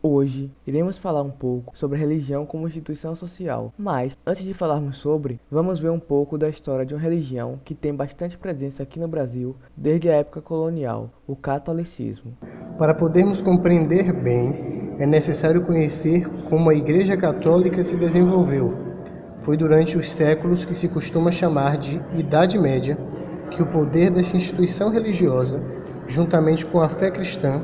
Hoje, iremos falar um pouco sobre a religião como instituição social, mas, antes de falarmos sobre, vamos ver um pouco da história de uma religião que tem bastante presença aqui no Brasil desde a época colonial, o catolicismo. Para podermos compreender bem, é necessário conhecer como a Igreja Católica se desenvolveu. Foi durante os séculos que se costuma chamar de Idade Média que o poder desta instituição religiosa, juntamente com a fé cristã,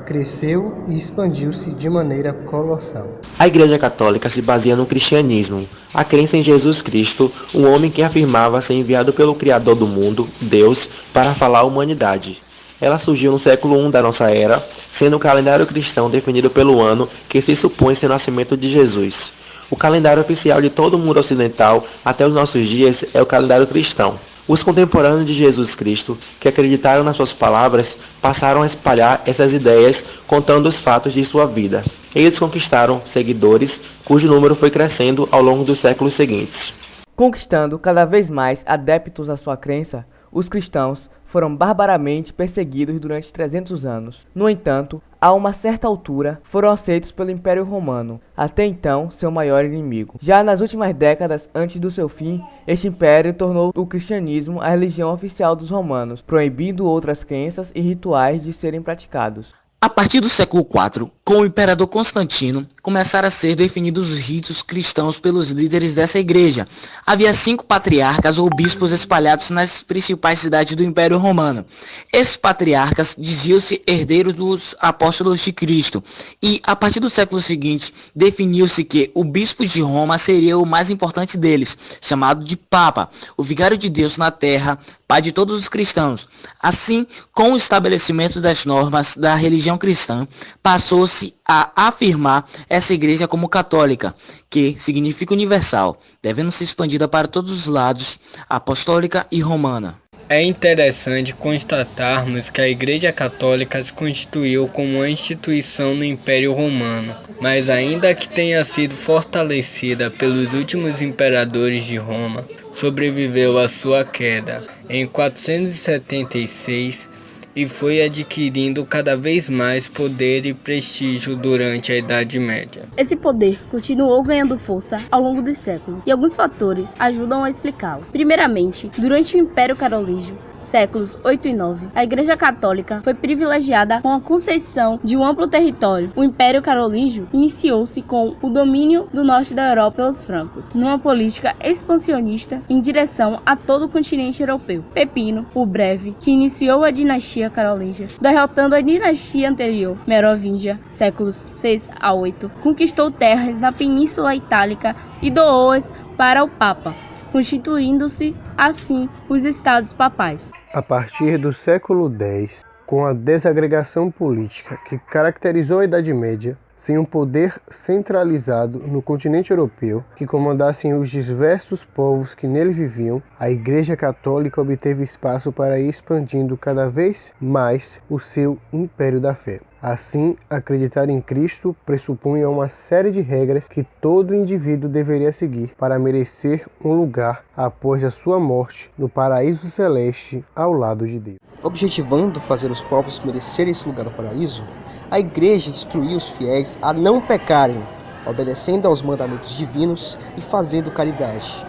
cresceu e expandiu-se de maneira colossal. A Igreja Católica se baseia no cristianismo, a crença em Jesus Cristo, um homem que afirmava ser enviado pelo Criador do mundo, Deus, para falar à humanidade. Ela surgiu no século I da nossa era, sendo o calendário cristão definido pelo ano que se supõe ser o nascimento de Jesus. O calendário oficial de todo o mundo ocidental, até os nossos dias, é o calendário cristão. Os contemporâneos de Jesus Cristo, que acreditaram nas suas palavras, passaram a espalhar essas ideias contando os fatos de sua vida. Eles conquistaram seguidores, cujo número foi crescendo ao longo dos séculos seguintes. Conquistando cada vez mais adeptos à sua crença, os cristãos foram barbaramente perseguidos durante 300 anos. No entanto, a uma certa altura, foram aceitos pelo Império Romano, até então seu maior inimigo. Já nas últimas décadas antes do seu fim, este império tornou o cristianismo a religião oficial dos romanos, proibindo outras crenças e rituais de serem praticados. A partir do século IV, com o imperador Constantino, começaram a ser definidos os ritos cristãos pelos líderes dessa igreja. Havia 5 patriarcas ou bispos espalhados nas principais cidades do Império Romano. Esses patriarcas diziam-se herdeiros dos apóstolos de Cristo, e a partir do século seguinte, definiu-se que o bispo de Roma seria o mais importante deles, chamado de Papa, o vigário de Deus na terra, pai de todos os cristãos. Assim, com o estabelecimento das normas da religião cristã, passou-se a afirmar essa igreja como católica, que significa universal, devendo ser expandida para todos os lados, apostólica e romana. É interessante constatarmos que a Igreja Católica se constituiu como uma instituição no Império Romano, mas ainda que tenha sido fortalecida pelos últimos imperadores de Roma, sobreviveu à sua queda em 476 e foi adquirindo cada vez mais poder e prestígio durante a Idade Média. Esse poder continuou ganhando força ao longo dos séculos, e alguns fatores ajudam a explicá-lo. Primeiramente, durante o Império Carolíngio, séculos 8 e 9, a Igreja Católica foi privilegiada com a concessão de um amplo território. O Império Carolíngio iniciou-se com o domínio do norte da Europa pelos francos, numa política expansionista em direção a todo o continente europeu. Pepino, o Breve, que iniciou a dinastia carolíngia, derrotando a dinastia anterior, Merovingia, séculos 6 a 8, conquistou terras na Península Itálica e doou-as para o Papa, constituindo-se, assim, os estados papais. A partir do século X, com a desagregação política que caracterizou a Idade Média, sem um poder centralizado no continente europeu que comandassem os diversos povos que nele viviam, a Igreja Católica obteve espaço para ir expandindo cada vez mais o seu império da fé. Assim, acreditar em Cristo pressupunha uma série de regras que todo indivíduo deveria seguir para merecer um lugar após a sua morte no paraíso celeste ao lado de Deus. Objetivando fazer os povos merecerem esse lugar no paraíso, a Igreja instruiu os fiéis a não pecarem, obedecendo aos mandamentos divinos e fazendo caridade.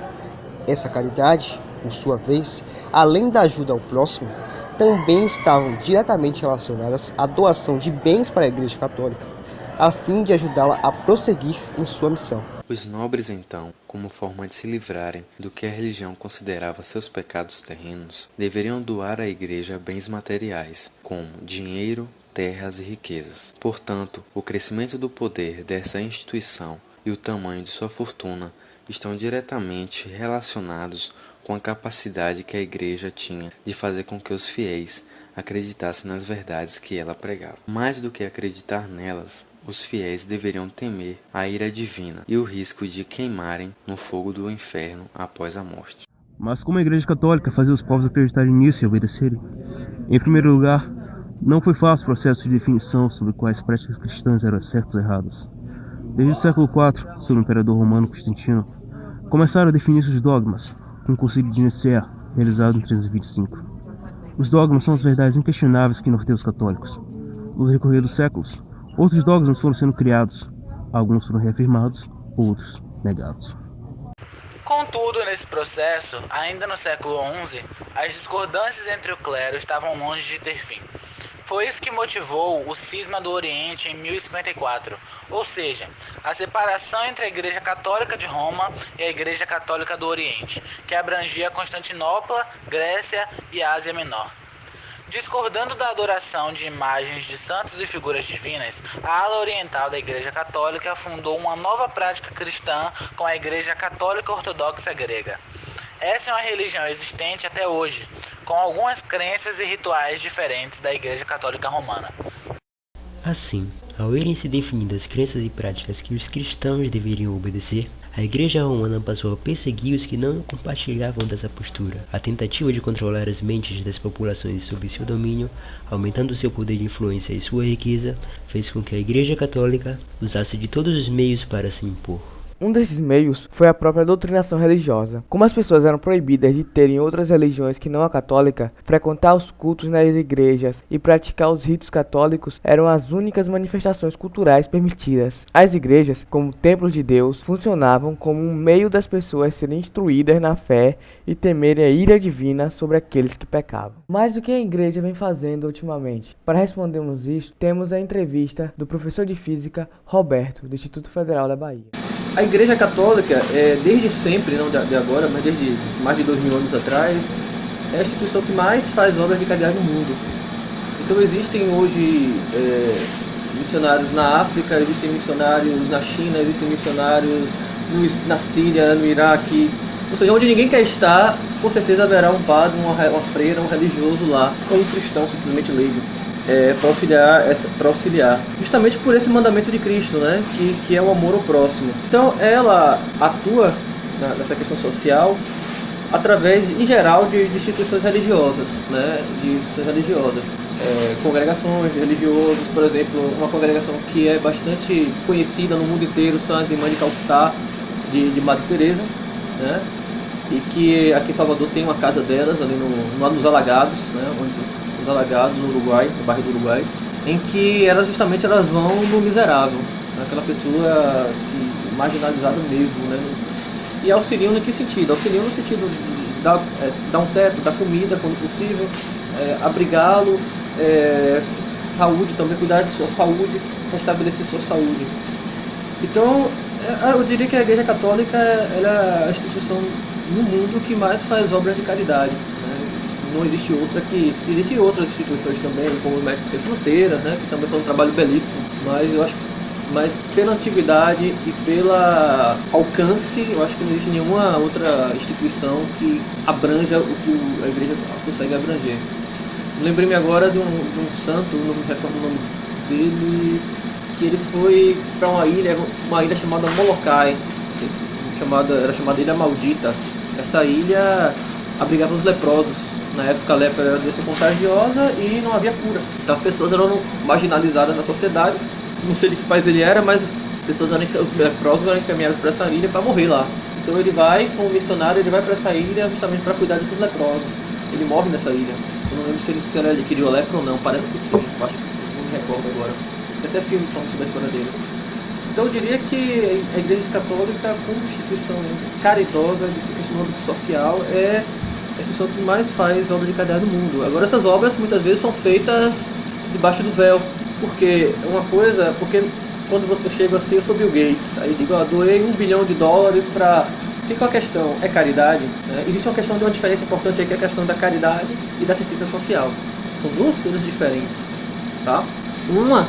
Essa caridade, por sua vez, além da ajuda ao próximo, também estavam diretamente relacionadas à doação de bens para a Igreja Católica, a fim de ajudá-la a prosseguir em sua missão. Os nobres, então, como forma de se livrarem do que a religião considerava seus pecados terrenos, deveriam doar à Igreja bens materiais, como dinheiro, terras e riquezas. Portanto, o crescimento do poder dessa instituição e o tamanho de sua fortuna estão diretamente relacionados com a capacidade que a Igreja tinha de fazer com que os fiéis acreditassem nas verdades que ela pregava. Mais do que acreditar nelas, os fiéis deveriam temer a ira divina e o risco de queimarem no fogo do inferno após a morte. Mas como a Igreja Católica fazia os povos acreditarem nisso e obedecerem? Em primeiro lugar, não foi fácil o processo de definição sobre quais práticas cristãs eram certas ou erradas. Desde o século IV, sob o imperador romano Constantino, começaram a definir os dogmas, com o Concílio de Nicéia, realizado em 325. Os dogmas são as verdades inquestionáveis que norteiam os católicos. No decorrer dos séculos, Outros dogmas foram sendo criados, alguns foram reafirmados, outros negados. Contudo, nesse processo, ainda no século XI, as discordâncias entre o clero estavam longe de ter fim. Foi isso que motivou o cisma do Oriente em 1054, ou seja, a separação entre a Igreja Católica de Roma e a Igreja Católica do Oriente, que abrangia Constantinopla, Grécia e Ásia Menor. Discordando da adoração de imagens de santos e figuras divinas, a ala oriental da Igreja Católica fundou uma nova prática cristã com a Igreja Católica Ortodoxa Grega. Essa é uma religião existente até hoje, com algumas crenças e rituais diferentes da Igreja Católica Romana. Assim, ao irem-se definindo as crenças e práticas que os cristãos deveriam obedecer, a Igreja Romana passou a perseguir os que não compartilhavam dessa postura. A tentativa de controlar as mentes das populações sob seu domínio, aumentando seu poder de influência e sua riqueza, fez com que a Igreja Católica usasse de todos os meios para se impor. Um desses meios foi a própria doutrinação religiosa. Como as pessoas eram proibidas de terem outras religiões que não a católica, frequentar os cultos nas igrejas e praticar os ritos católicos eram as únicas manifestações culturais permitidas. As igrejas, como templos de Deus, funcionavam como um meio das pessoas serem instruídas na fé e temerem a ira divina sobre aqueles que pecavam. Mas o que a igreja vem fazendo ultimamente? Para respondermos isso, temos a entrevista do professor de física Roberto, do Instituto Federal da Bahia. A Igreja Católica, desde sempre, não de agora, mas desde mais de 2000 anos atrás, é a instituição que mais faz obras de caridade no mundo. Então existem hoje missionários na África, existem missionários na China, existem missionários na Síria, no Iraque. Ou seja, onde ninguém quer estar, com certeza haverá um padre, uma freira, um religioso lá, ou um cristão simplesmente leigo. Para auxiliar, justamente por esse mandamento de Cristo, né, que é o amor ao próximo. Então ela atua nessa questão social através, em geral, de instituições religiosas, né, congregações religiosas, por exemplo, uma congregação que é bastante conhecida no mundo inteiro, são as Irmãs de Calcutá, de Madre Teresa, né, e que aqui em Salvador tem uma casa delas ali nos Alagados, né, os Alagados, no Uruguai, no bairro do Uruguai, em que elas vão no miserável, aquela pessoa marginalizada mesmo, né? E auxiliam em que sentido? Auxiliam no sentido de dar um teto, dar comida quando possível, abrigá-lo, saúde também, cuidar de sua saúde, restabelecer sua saúde. Então, eu diria que a Igreja Católica ela é a instituição no mundo que mais faz obras de caridade, né? Não existe outra existem outras instituições também, como o Médicos Sem Fronteiras, né, que também faz um trabalho belíssimo, mas eu acho pela antiguidade e pela alcance, eu acho que não existe nenhuma outra instituição que abranja o que a igreja consegue abranger. Lembrei-me agora de um santo, não me recordo o nome dele, que ele foi para uma ilha chamada Molokai, era chamada Ilha Maldita. Essa ilha abrigava os leprosos. Na época a lepra era doença contagiosa e não havia cura. Então as pessoas eram marginalizadas na sociedade. Não sei de que país ele era, mas os leprosos eram encaminhados para essa ilha para morrer lá. Então ele vai, como missionário, ele vai para essa ilha justamente para cuidar desses leprosos. Ele morre nessa ilha. Eu não lembro se ele adquiriu a lepra ou não, parece que sim, eu acho que sim, não me recordo agora. Tem até filmes falando sobre a história dele. Então eu diria que a Igreja Católica, como instituição caridosa, no âmbito social, é a instituição que mais faz obra de caridade no mundo. Agora essas obras muitas vezes são feitas debaixo do véu, porque quando eu chego assim, eu sou Bill Gates, aí digo, doei $1 bilhão para... Fica uma questão, é caridade? Né? Existe uma questão de uma diferença importante aí, que é a questão da caridade e da assistência social. São duas coisas diferentes, tá? Uma,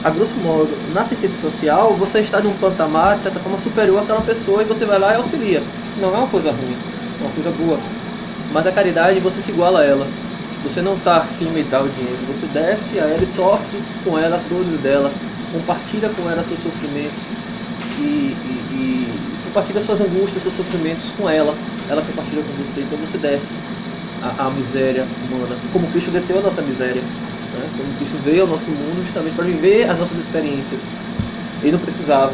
a grosso modo, na assistência social, você está de um patamar, de certa forma, superior àquela pessoa e você vai lá e auxilia. Não é uma coisa ruim, é uma coisa boa. Mas a caridade, você se iguala a ela. Você não está acima e dá o dinheiro. Você desce a ela e sofre com ela as dores dela. Compartilha com ela seus sofrimentos. E compartilha suas angústias, seus sofrimentos com ela. Ela compartilha com você. Então você desce a miséria humana. Como Cristo desceu a nossa miséria. Né? Como Cristo veio ao nosso mundo justamente para viver as nossas experiências. Ele não precisava.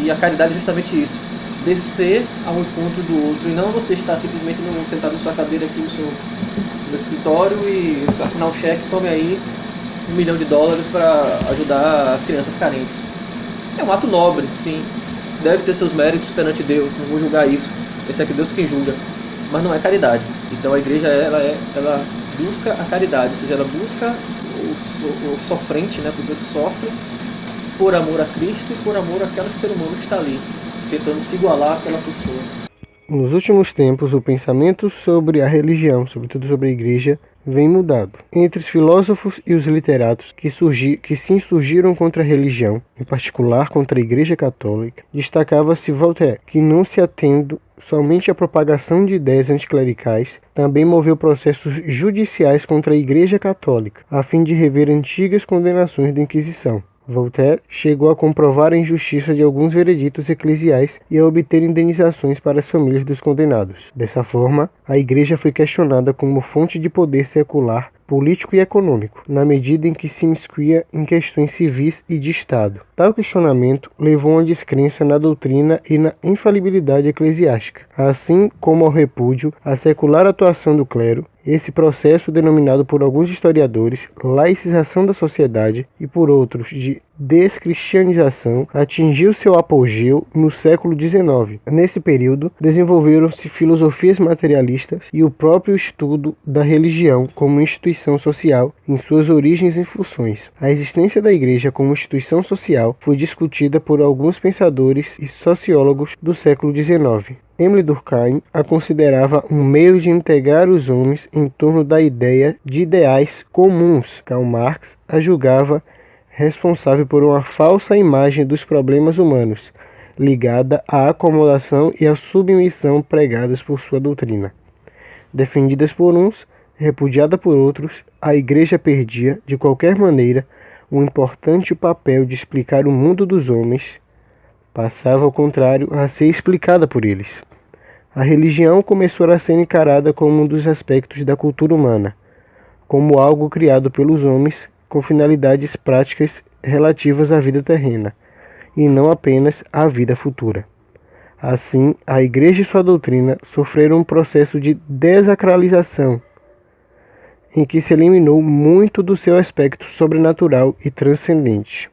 E a caridade é justamente isso. Descer ao encontro do outro e não você estar simplesmente sentado na sua cadeira aqui no escritório e assinar um cheque, tome aí $1 milhão para ajudar as crianças carentes. É um ato nobre, sim. Deve ter seus méritos perante Deus, não vou julgar isso. Esse é que Deus quem julga. Mas não é caridade. Então a igreja ela busca a caridade, ou seja, ela busca o sofrente, né, a pessoa que sofre, por amor a Cristo e por amor àquele ser humano que está ali, tentando se igualar àquela pessoa. Nos últimos tempos, o pensamento sobre a religião, sobretudo sobre a igreja, vem mudado. Entre os filósofos e os literatos que se insurgiram contra a religião, em particular contra a Igreja Católica, destacava-se Voltaire, que, não se atendo somente à propagação de ideias anticlericais, também moveu processos judiciais contra a Igreja Católica, a fim de rever antigas condenações da Inquisição. Voltaire chegou a comprovar a injustiça de alguns vereditos eclesiais e a obter indenizações para as famílias dos condenados. Dessa forma, a Igreja foi questionada como fonte de poder secular, político e econômico, na medida em que se imiscuía em questões civis e de Estado. Tal questionamento levou a uma descrença na doutrina e na infalibilidade eclesiástica, assim como ao repúdio à secular atuação do clero. Esse processo, denominado por alguns historiadores laicização da sociedade e por outros de descristianização, atingiu seu apogeu no século XIX. Nesse período, desenvolveram-se filosofias materialistas e o próprio estudo da religião como instituição social em suas origens e funções. A existência da Igreja como instituição social foi discutida por alguns pensadores e sociólogos do século XIX. Emile Durkheim a considerava um meio de integrar os homens em torno da ideia de ideais comuns. Karl Marx a julgava responsável por uma falsa imagem dos problemas humanos, ligada à acomodação e à submissão pregadas por sua doutrina. Defendidas por uns, repudiada por outros, a Igreja perdia, de qualquer maneira, um importante papel de explicar o mundo dos homens, passava, ao contrário, a ser explicada por eles. A religião começou a ser encarada como um dos aspectos da cultura humana, como algo criado pelos homens com finalidades práticas relativas à vida terrena, e não apenas à vida futura. Assim, a Igreja e sua doutrina sofreram um processo de desacralização, em que se eliminou muito do seu aspecto sobrenatural e transcendente.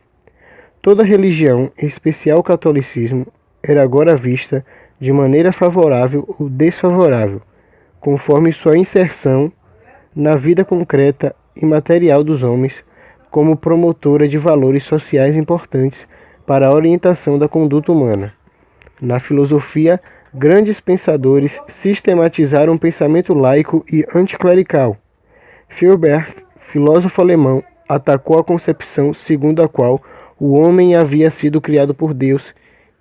Toda religião, em especial o catolicismo, era agora vista de maneira favorável ou desfavorável, conforme sua inserção na vida concreta e material dos homens, como promotora de valores sociais importantes para a orientação da conduta humana. Na filosofia, grandes pensadores sistematizaram o pensamento laico e anticlerical. Feuerbach, filósofo alemão, atacou a concepção segundo a qual o homem havia sido criado por Deus,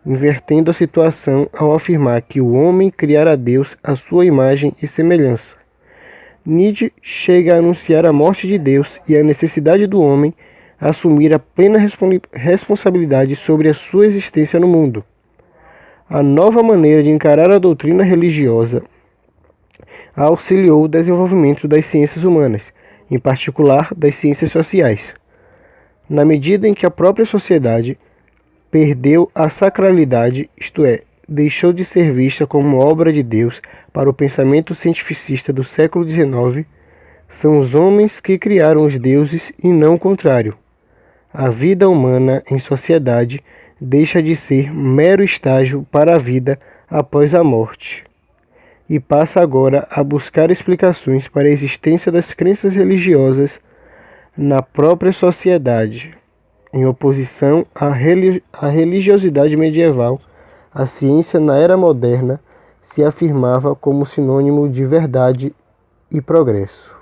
invertendo a situação ao afirmar que o homem criara Deus à sua imagem e semelhança. Nietzsche chega a anunciar a morte de Deus e a necessidade do homem a assumir a plena responsabilidade sobre a sua existência no mundo. A nova maneira de encarar a doutrina religiosa auxiliou o desenvolvimento das ciências humanas, em particular das ciências sociais. Na medida em que a própria sociedade perdeu a sacralidade, isto é, deixou de ser vista como obra de Deus para o pensamento cientificista do século XIX, são os homens que criaram os deuses e não o contrário. A vida humana em sociedade deixa de ser mero estágio para a vida após a morte e passa agora a buscar explicações para a existência das crenças religiosas na própria sociedade. Em oposição à religiosidade medieval, a ciência na era moderna se afirmava como sinônimo de verdade e progresso.